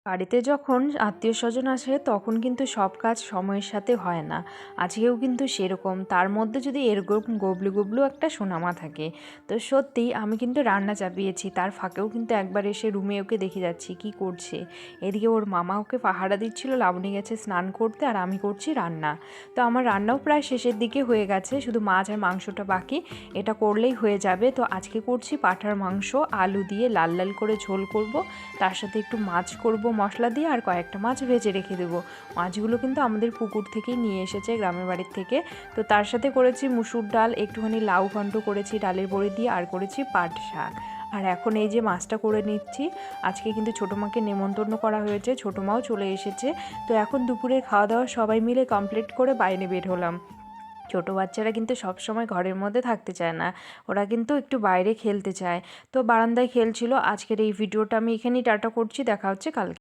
বাড়িতে যখন আত্মীয়স্বজন আসে তখন কিন্তু সব কাজ সময়ের সাথে হয় না। আজকেও কিন্তু সেরকম, তার মধ্যে যদি এরকম গবলু গবলু একটা সোনামা থাকে। তো সত্যিই আমি কিন্তু রান্না চাপিয়েছি, তার ফাঁকেও কিন্তু একবার এসে রুমে ওকে দেখে যাচ্ছি কি করছে। এদিকে ওর মামা ওকে পাহারা দিচ্ছিল, লাবণী গেছে স্নান করতে আর আমি করছি রান্না। তো আমার রান্নাও প্রায় শেষের দিকে হয়ে গেছে, শুধু মাছ আর মাংসটা বাকি, এটা করলেই হয়ে যাবে। তো আজকে করছি পাঁঠার মাংস, আলু দিয়ে লাল লাল করে ঝোল করব, তার সাথে একটু মাছ করব মশলা দিয়ে, আর কয়েকটা মাছ ভেজে রেখে দেবো। মাছগুলো কিন্তু আমাদের পুকুর থেকেই নিয়ে এসেছে, গ্রামের বাড়ির থেকে। তো তার সাথে করেছি মুসুর ডাল, একটুখানি লাউ ঘন্ট করেছি ডালের বড়ি দিয়ে, আর করেছি পাট শাক। আর এখন এই যে মাছটা করে নিচ্ছি। আজকে কিন্তু ছোটো মাকে নেমন্তন্ন করা হয়েছে, ছোটো মাও চলে এসেছে। তো এখন দুপুরের খাওয়া দাওয়া সবাই মিলে কমপ্লিট করে বাইরে বের হলাম। ছোটো বাচ্চারা কিন্তু সব সময় ঘরের মধ্যে থাকতে চায় না, ওরা কিন্তু একটু বাইরে খেলতে চায়। তো বারান্দায় খেলছিল। আজকের এই ভিডিওটা আমি এখানেই টাটা করছি, দেখা হচ্ছে কালকে।